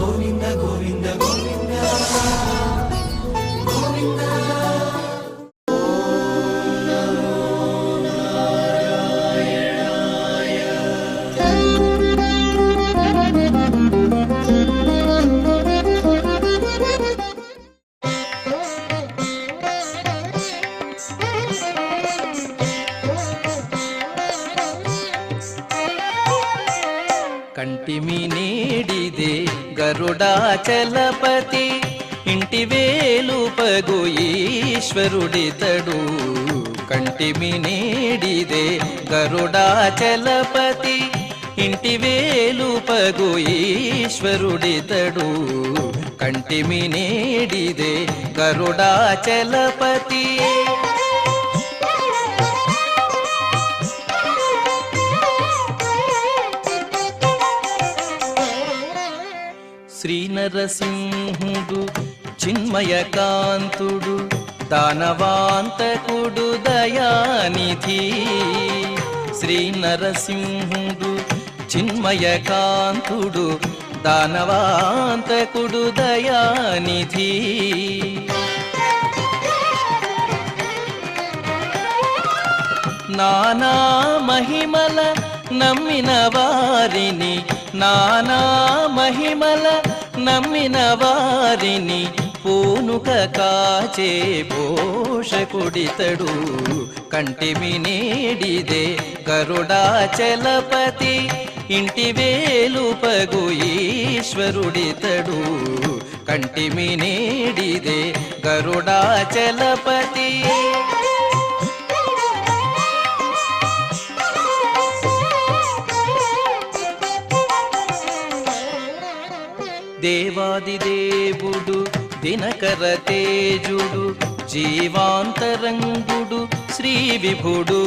గోవింద గోవింద గోవింద గోవింద. కంటిమి నేడిదే గరుడాచలపతి ఇంటి వేలుపగు ఈశ్వరుడితడు. కంటిమి నేడిదే గరుడాచలపతి ఇంటి వేలుపగు ఈశ్వరుడితడు. కంటిమి నేడిదే గరుడాచలపతి. శ్రీ నరసింహుడు చిన్మయకాంతుడు దానవాంతకుడు దయానిధి. శ్రీ నరసింహుడు చిన్మయకాంతుడు దానవాంతకుడు దయానిధి. నానా మహిమల నమ్మిన వారిని, నానా మహిమల నమ్మిన వారిని పూనుక కాచే పోషకుడితడు. కంటిమి నేడిదే గరుడాచలపతి ఇంటి వేలుపగు ఈశ్వరుడితడు. కంటిమి నేడిదే గరుడాచలపతి. దేవాది దేవుడు దినకర తేజుడు జీవాంతరంగుడు శ్రీ విభుడు.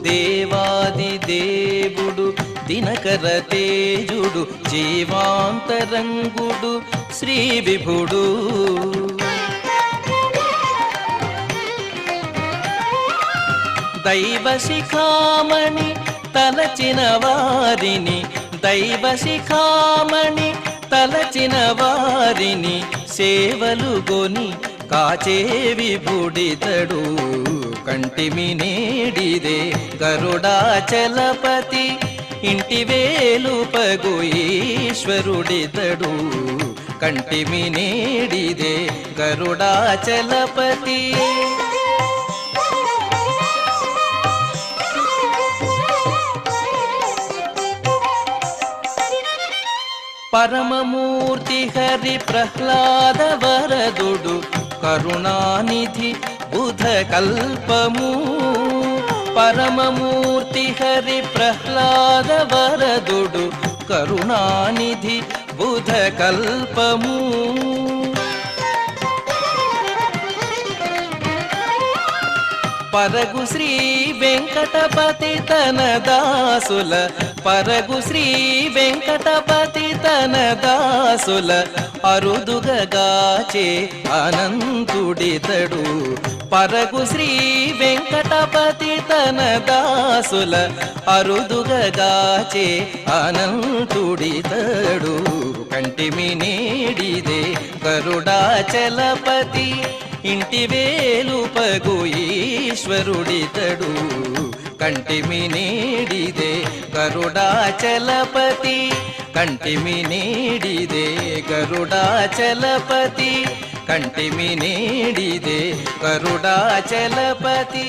దేవాది దేవుడు దినకర తేజుడు జీవాంతరంగుడు శ్రీ విభుడు. దైవ శిఖామణి తలచిన వారిని, దైవ శిఖామణి తలచిన వారిని సేవలు గొని కాచే విభుడితడు. కంటిమి నేడిదే గరుడాచలపతి ఇంటి వేలుపగు ఈశ్వరుడితడు. కంటిమి నేడిదే గరుడాచలపతి. పరమమూర్తి హరి ప్రహ్లాద వరదుడు కరుణానిధి బుధ కల్పము. పరమమూర్తి హరి ప్రహ్లాద వరదుడు కరుణానిధి బుధ కల్పము. పరగు శ్రీ వెంకటపతి తన దాసుల, పరగు శ్రీ వెంకటపతి తన దాసుల అరుదుగాచే అనంతుడితడు. పరగు శ్రీ వెంకటపతి తన దాసుల అరుదుగాచే అనంతుడితడు. కంటిమి నేడిదే గరుడాచలపతి ఇంటి వేలుపగు ఈశ్వరుడితడు. కంటిమి నేడిదే గరుడాచలపతి. కంటిమి నేడిదే గరుడాచలపతి. కంటిమి నేడిదే గరుడాచలపతి.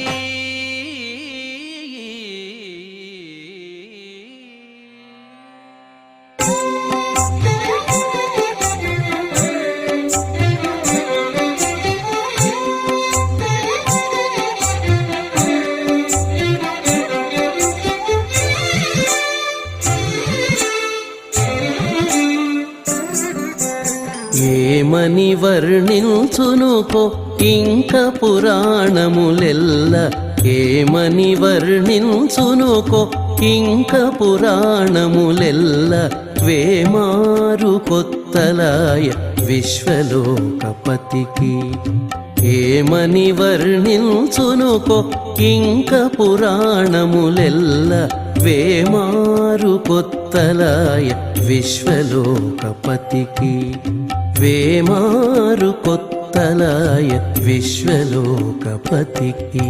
ఏమని వర్ణించునుకో ఇంక పురాణములెల్ల, ఏమని వర్ణించునుకో ఇంక పురాణములెల్ల. వేమారు కొత్తలాయ విశ్వలోకపతికి ఏమని వర్ణించునుకో ఇంక పురాణములెల్ల వేమారు కొత్తలాయ విశ్వలోకపతికి వేమారు కొత్తలాయ విశ్వలోకపతికి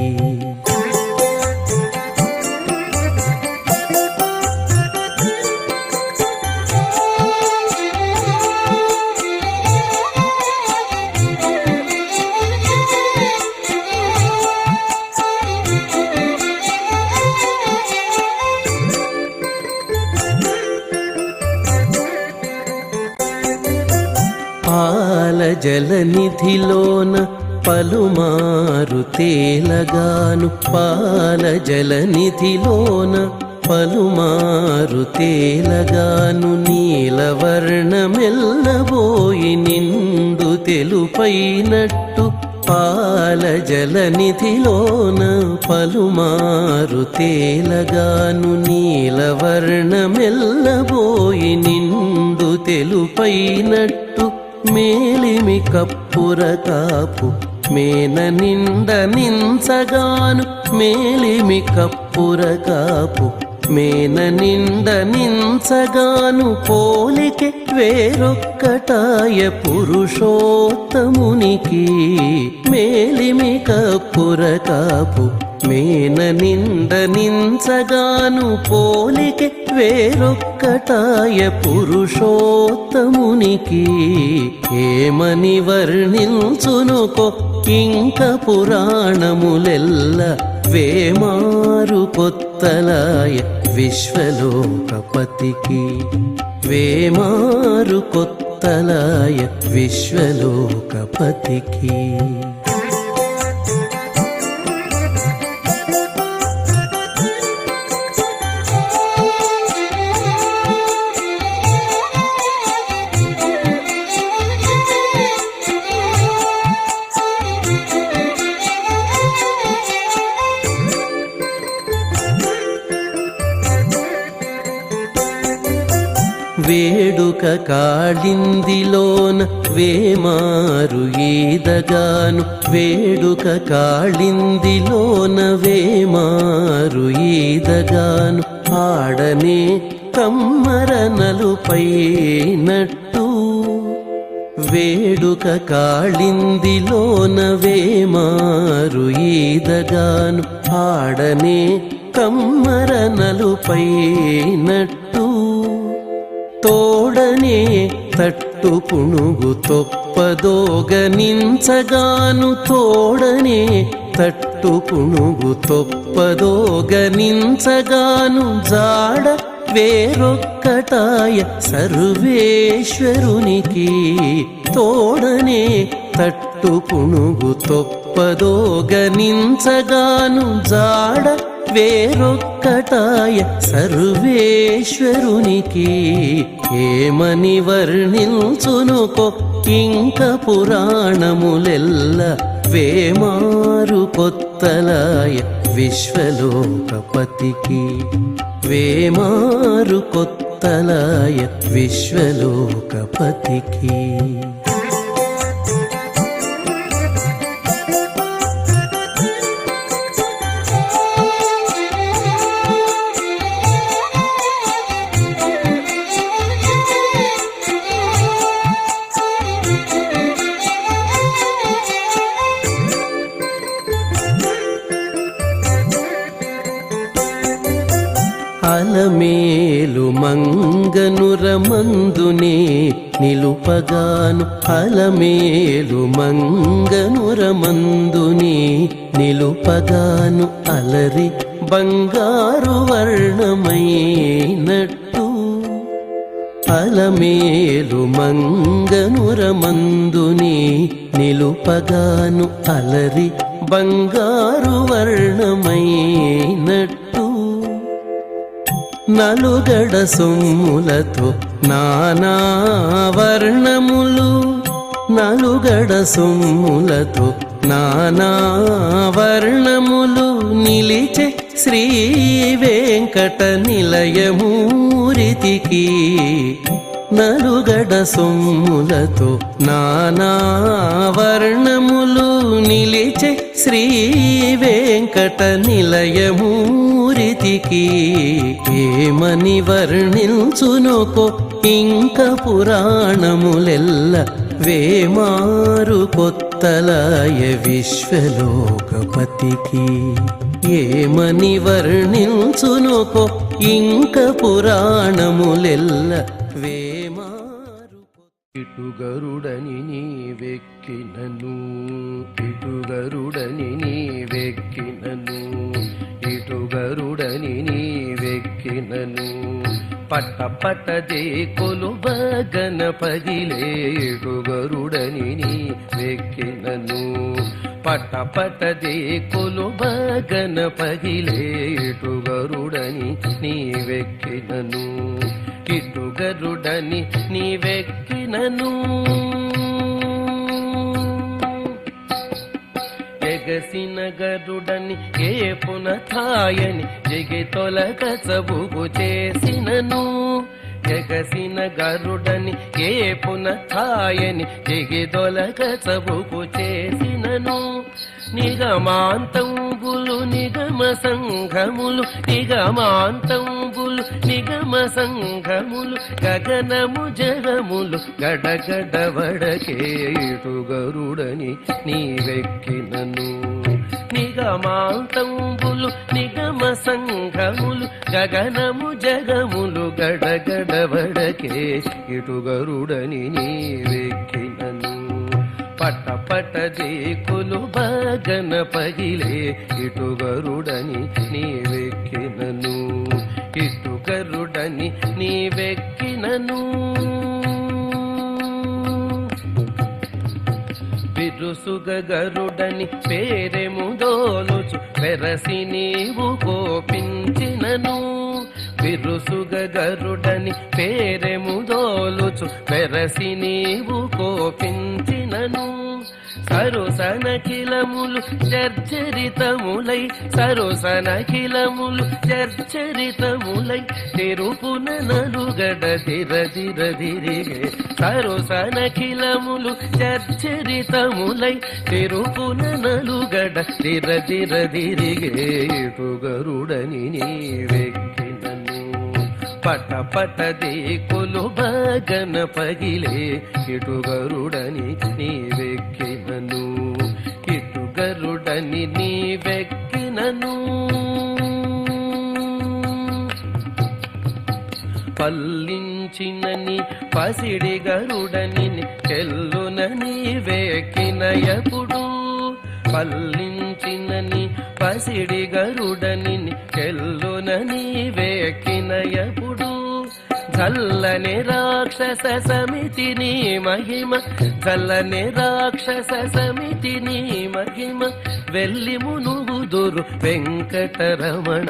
పాల జలనిధిలోన పలుమారు తేలగాను పాల జలనిధిలోన పలుమారు తేలగాను నీలవర్ణమెల్లబోయి నిండు తెలుపైనట్టు పాల జలనిధిలోన పలుమారు తేలగాను నీలవర్ణమెల్లబోయి నిండు తెలుపైనట్టు మేలిమి కప్పుర కాపు మేన నిండ నించగాను మేలిమి కప్పుర కాపు మేన నిండ నించగాను పోలికే వేరొక్కటాయ పురుషోత్తమునికి మేలిమి కప్పుర కాపు మేన నిండ నించగాను పోలికే వేరొక్కటాయ పురుషోత్తమునికి ఏమని వర్ణించునుకో ఇంక పురాణములెల్ల వేమారు కొత్తలాయ విశ్వలోకపతికి వేమారు కొత్తలాయ విశ్వలోకపతికి వేడుక కాళిందిలోన వేమారు ఈదగాను వేడుక కాళిందిలోన వేమారు ఈదగాను ఆడనే కమ్మర నలుపైనట్టు వేడుక కాళిందిలోన వేమారు ఈదగాను ఆడనే కమ్మర నలుపైనట్టు తోడనే తట్టు పుణుగు తొప్పదోగనించగాను తోడనే తట్టు పుణుగు తొప్పదోగనించగాను జాడ వేరొక్కటాయ సర్వేశ్వరునికి తోడనే తట్టు పుణుగు తొప్పదోగనించగాను జాడ వేరొక్కటాయ సర్వేశ్వరునికి ఏమని వర్ణించునుకో ఇంక పురాణములెల్ల వేమారు కొత్తలాయ విశ్వలోకపతికి వేమారు కొత్తలాయ విశ్వలోకపతికి అలమేలు మంగనురమందునే నిలుపగాను అలమేలు మంగనురమందునే నిలుపగాను అలరి బంగారు వర్ణమైనట్టు అలమేలు మంగనురమందునే నిలుపగాను అలరి బంగారు వర్ణమైనట్టు నలుగడ సొమ్ములతో నానా వర్ణములు నలుగడ సొమ్ములతో నానా వర్ణములు నిలిచే శ్రీ వెంకట నిలయమూరితికి నలుగడ సొమ్ములతో నానా వర్ణములు నిలిచే శ్రీ వెంకట నిలయమూరితికి ఏమని వర్ణించునొకో ఇంక పురాణములెల్ల వేమారు కొత్తలాయ విశ్వలోకపతికి ఏమని వర్ణించునొకో ఇంక పురాణములెల్ల వేమారు. ఇటుగరుడని నీవెక్కినను ఇటుగరుడని నీవెక్కినను ఇటుగరుడని నీవెక్కినను పట్ట పట్టదే కొలువ గణపగిలే ఇటుగరుడని నీవెక్కినను పట్ట పట్టదే కొలువ గణపగిలే ఇటుగరుడని నీవెక్కినను ఇటుగరుడని నీవెక్కినను ఎగసిన గరుడని ఏ పునథాయని జగి తొలగ చబుగు చేసినను ఎగసిన గరుడని ఏ పునథాయని జగి తొలగ చబుగు చేసినను నిగమాంతంబులు నిగమ సంఘములు నిగమాంతంబులు నిగమ సంఘములు గగనము జగములు గడగడ వడకే ఇటుగరుడని నీవెక్కినను నిగమాంతంబులు నిగమ సంఘములు గగనము జగములు గడగడ వడకే ఇటుగరుడని నీవెక్కినను పట్ట పట్టదే కొలువ గణపగిలే ఇటుగరుడని నీవెక్కినను ఇటుగరుడని నీవెక్కినను బిరుసుగ గరుడని పేరెముదోలుచు పెరసి నీవు కోపించినను బిరుసుగ గరుడని పేరెముదోలుచు పెరసి నీవు కోపించినను సరుసనఖిలములు జర్జరితములై సరుసనఖిలములు జర్జరితములై తిరుపున నలుగడ దిరదిరదిరిగే సరుసనఖిలములు జర్జరితములై తిరుపున నలుగడ దిరదిరదిరిగే ఇటుగరుడని నీవెక్కినను పట పటదే కొలువ గణపగిలే ఇటుగరుడని నీవెక్కినను ఇటుగరుడని నీవెక్కినను పల్లించినని పసిడి గరుడని చెల్లున నీవెక్కినయపుడు పల్లించినని పసిడి గరుడని చెల్లున నీవెక్కినయపుడు చల్లని రాక్షస సమితి నీ మహిమ చల్లని రాక్షస సమితి నీ మహిమ వెళ్ళి మునుగుదురు వెంకటరమణ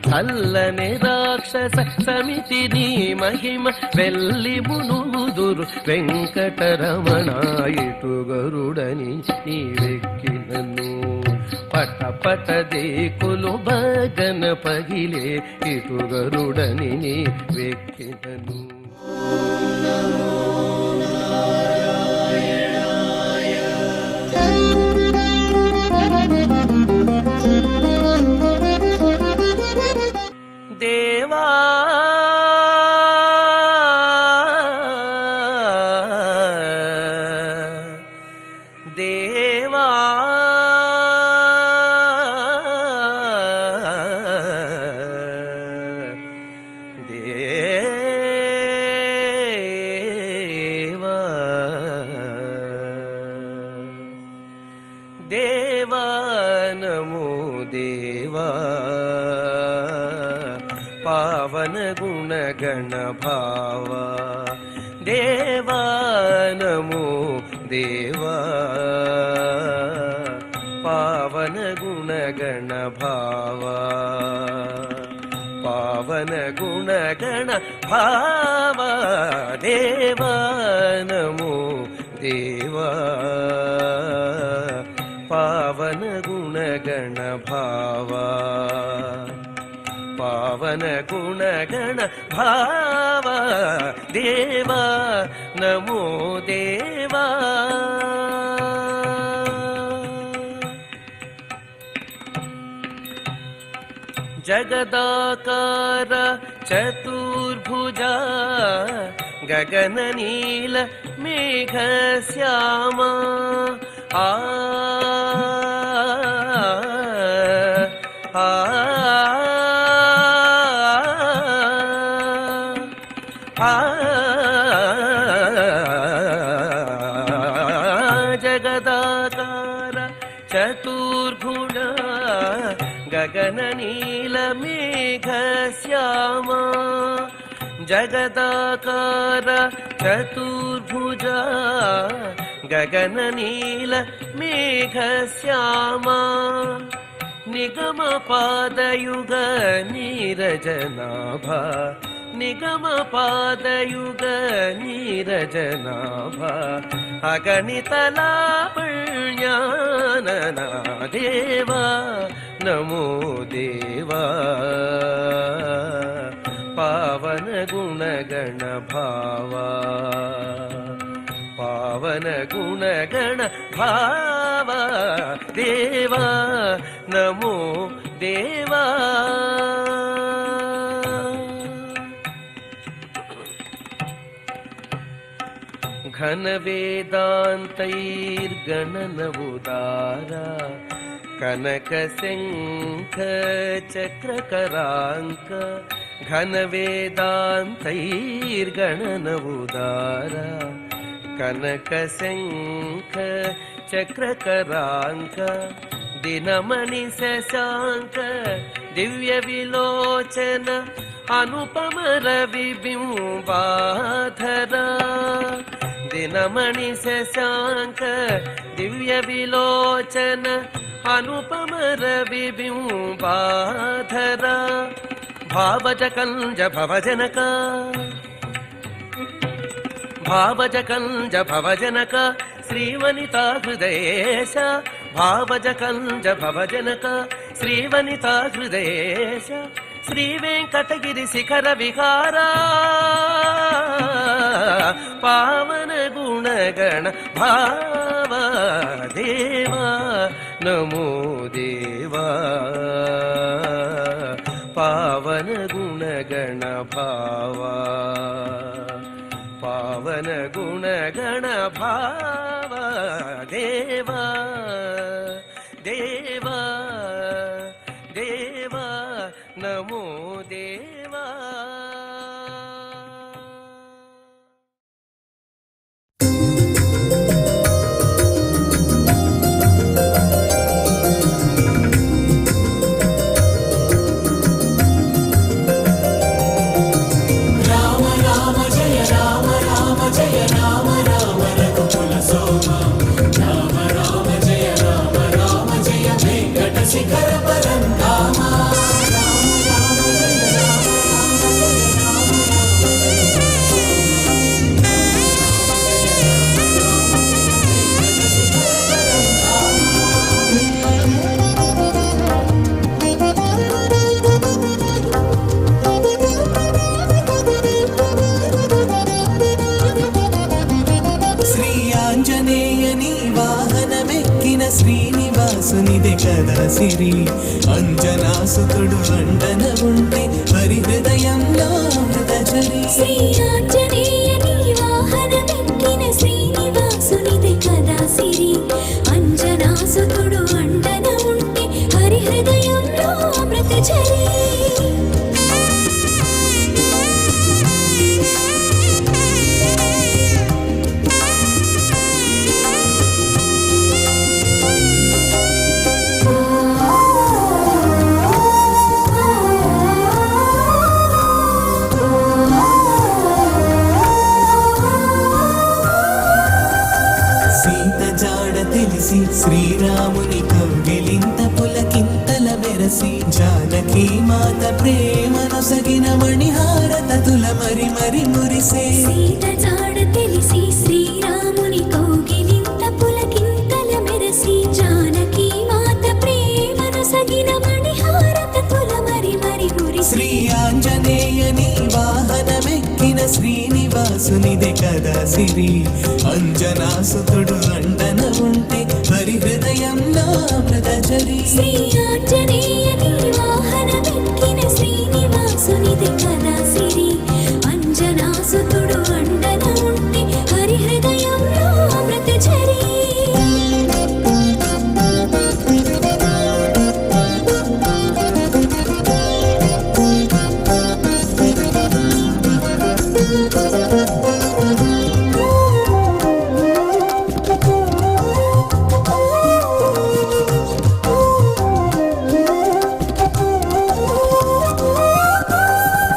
చల్లని రాక్షస సమితి నీ మహిమ వెళ్ళి మునుగుదురు వెంకటరమణ ఇటుగరుడని నీవెక్కినను పట పటదే కొలువ గణపగిలే ఇటుగరుడని నీవెక్కినను దేవా దేవా దేవా నమో దేవా పావన గుణ గణ భావ దేవా నమో దేవా పావన గుణ గణ భావ పావన గుణ గణ భావ దేవా నమో దేవా పావన గుణ గణ భావ ಪಾವನ ಗುಣಗಣ ಭಾವ ದೇವ ನಮೋ ದೇವ ಜಗದಾಕಾರ ಚತುರ್ಭುಜ ಗಗನ ನೀಲ ಮೇಘ ಶ್ಯಾಮ ಆ ಜಗದಾಕಾರ ಚತುರ್ಭುಜ ಗಗನ ನೀಲ ಮೇಘ ಶ್ಯಾಮ ಜಗದಾಕಾರ ಚತುರ್ಭುಜ ಗಗನ ನೀಲ ಮೇಘ ಶ್ಯಾಮ ನಿಗಮ ಪಾದಯುಗ ನೀರಜನಾಭ ನಿಗಮ ಪಾದಯುಗ ನೀರಜನಾಭ ಅಗಣಿತ ಲಾವಣ್ಯಾನನ ದೇವ ನಮೋ ದೇವ ಪಾವನ ಗುಣಗಣ ಭಾವ ಪಾವನ ಗುಣಗಣ ಭಾವ ದೇವ ನಮೋ ದೇವ ಘನ ವೇದಾಂತೈರ್ಗಣನ ಉದಾರ ಕನಕ ಶಂಖ ಚಕ್ರಕರಾಂಕ ಘನ ವೇದಾಂತೈರ್ಗಣನ ಉದಾರ ಕನಕ ಶಂಖ ಚಕ್ರಕರಾಂಕ ದಿನಮಣಿ ಶಶಾಂಕ ದಿವ್ಯ ವಿಲೋಚನ ಅನುಪಮ ರವಿ ಬಿಂಬಾಧರ ದಿನಮಣಿ ಶಶಾಂಕ ದಿವ್ಯ ವಿಲೋಚನ ಅನುಪಮ ರವಿ ಬಿಂಬಾಧರ ಭಾವಜ ಕಂಜ ಭವಜನಕ ಭಾವಜ ಕಂಜ ಭವಜನಕ ಶ್ರೀವನಿತಾ ಹೃದಯೇಶ ಭಾವಜ ಕಂಜ ಭವಜನಕ ಶ್ರೀವನಿತಾ ಹೃದಯೇಶ ಶ್ರೀ ವೆಂಕಟಗಿರಿ ಶಿಖರ ವಿಹಾರ ಪಾವನ ಗುಣಗಣ ಭಾವ ದೇವ ನಮೋ ದೇವ ಪಾವನ ಗುಣಗಣ ಭಾವ ಪಾವನ ಗುಣಗಣ ಭಾವ ದೇವ ದೇವ ದೇವ ನಮೋ ದೇವ ಶಿಖರ ಪರಂಧಾಮ శ్రీనివాసునిదే కదా సిరి అంజనాసుతుడు అండన ఉంటే హరి హృదయంలో అమృతచరి శ్రీ ఆంజనేయని వాహనమెక్కిన శ్రీనివాసునిదే కదా సిరి అంజనాసుతుడు అండన ఉంటే హరి హృదయంలో అమృతచరి శ్రీరాముని కౌగిలింత పులకింతల మెరసి జానకి మాత ప్రేమను సగిన మణిహారతతుల మరి మరి మురిసే సీత జాడ తెలిసి శ్రీరాముని కౌగిలింత పులకింతల మెరసి జానకి మాత ప్రేమను సగిన మణిహారతతుల మరి మరి మురిసే శ్రీనివాసునిదే కదా సిరి అంజనాసుతుడు అండన ఉంటే హరి హృదయంలో అమృతజరి శ్రీ ఆంజనేయని వాహనమెక్కిన శ్రీనివాసునిదే కదా సిరి అంజనాసుతుడు అండన ఉంటే హరి హృదయంలో అమృతజరి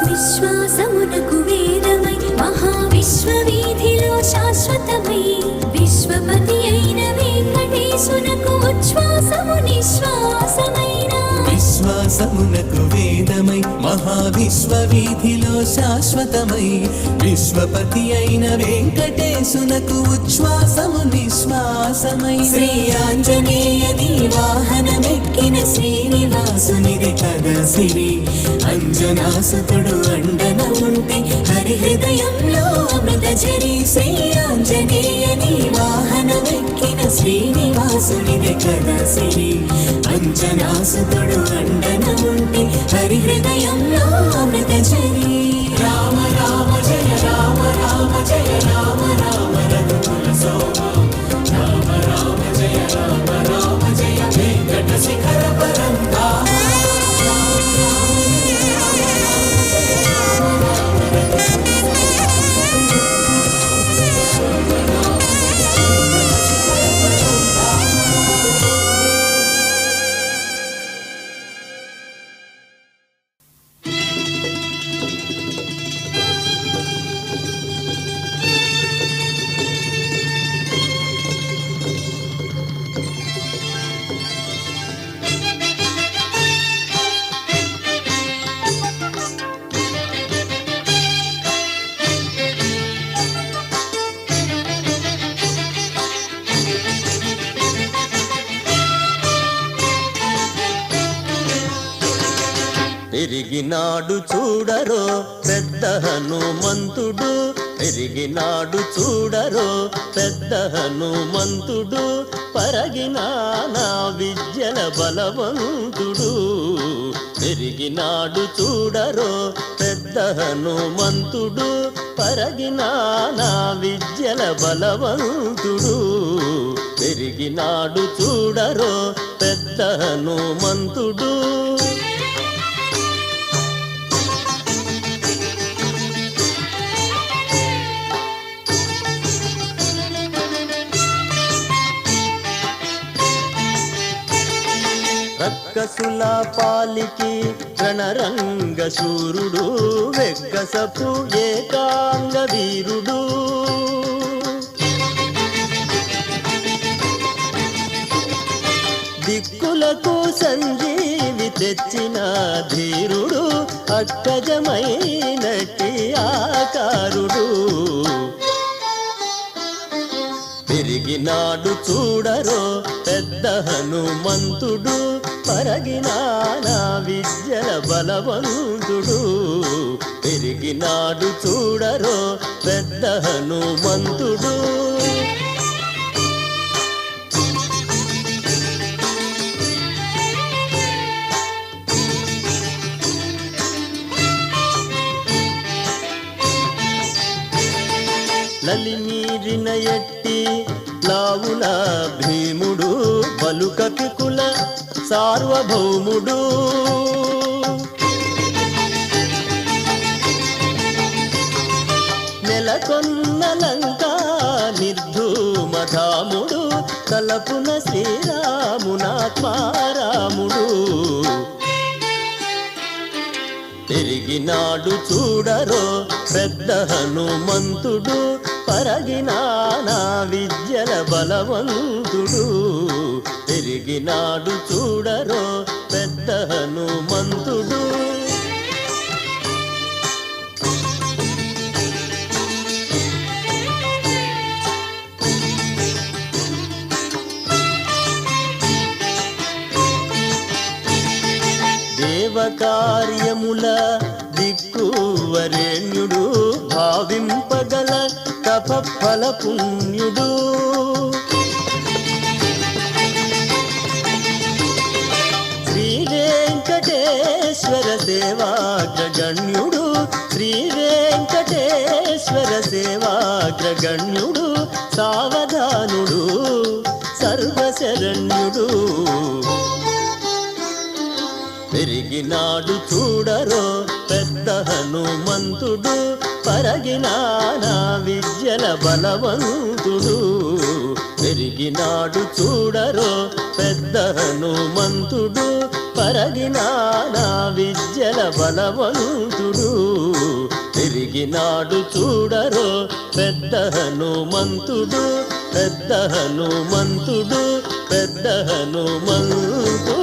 విశ్వాసమునకు వేదమై మహావిశ్వవీధిలో శాశ్వతమై విశ్వపతి అయిన వెంకటేశునకు ఉచ్ఛ్వాసము నిశ్వాసమైన విశ్వాసమునకు వేదమై మహావిశ్వవీధిలో శాశ్వతమై విశ్వపతి అయిన వెంకటేశునకు ఉచ్ఛ్వాసము నిశ్వాసమై శ్రీ ఆంజనేయని వాహనమెక్కిన శ్రీనివాసునిది కదా సిరి అంజనాసుతుడు అండన ఉంటే హరి హృదయంలో అమృతజరి శ్రీ ఆంజనేయని వాహనమెక్కిన శ్రీనివాసునిది కదా సిరి అంజనాసుతుడు అండన ఉంటే హరి హృదయంలో అమృతజరి రామ రామ జయ రామ రామ జయ రామ రామ రఘుకుల సోమ రామ రామ జయ రామ రామ జయ వెంకట శిఖర పరంధామ పెరిగినాడు చూడరో పెద్ద హనుమంతుడు పెరిగినాడు చూడరో పెద్ద హనుమంతుడు పరగినా నా విద్యల బలవంతుడు పెరిగినాడు చూడరో పెద్ద హనుమంతుడు పరగినా నా విద్యల బలవంతుడు పెరిగినాడు చూడరో పెద్ద హనుమంతుడు రక్కసుల పాలికి రణరంగ శూరుడు వెక్కసపు ఏకాంగ వీరుడు దిక్కులకు సంజీవి తెచ్చిన ధీరుడు అక్కజమైనటి ఆకారుడు పెరిగినాడు చూడరో పెద్ద హనుమంతుడు పరగినా నా విద్యల బలవంతుడు పెరిగినాడు చూడరో పెద్ద హనుమంతుడు లలిమీరిన ఎట్టి లావుల భీముడు బలుకకి కుల సార్వభౌముడు నెలకొన్న లంకా నిర్ధూమధాముడు తలపున శ్రీరామునాత్మారాముడు పెరిగినాడు చూడరో పెద్ద హనుమంతుడు పరగినా నా విద్యల బలవంతుడు పెరిగినాడు చూడరో పెద్ద హనుమంతుడు దేవకార్యముల దిక్కువరేణ్యుడు భావి పుణ్య పుణ్యుడు శ్రీ వెంకటేశ్వర సేవాగ్రగణ్యుడు శ్రీ వెంకటేశ్వర సేవాగ్రగణ్యుడు సావధానుడు సర్వశరణ్యుడు పెరిగినాడు చూడరో పెద్ద హనుమంతుడు పరగినానా విద్యల బలవంతుడు పెరిగినాడు చూడరో పెద్ద హనుమంతుడు పరగినానా విద్యల బలవంతుడు పెరిగినాడు చూడరో పెద్ద హనుమంతుడు పెద్ద హనుమంతుడు పెద్ద హనుమంతుడు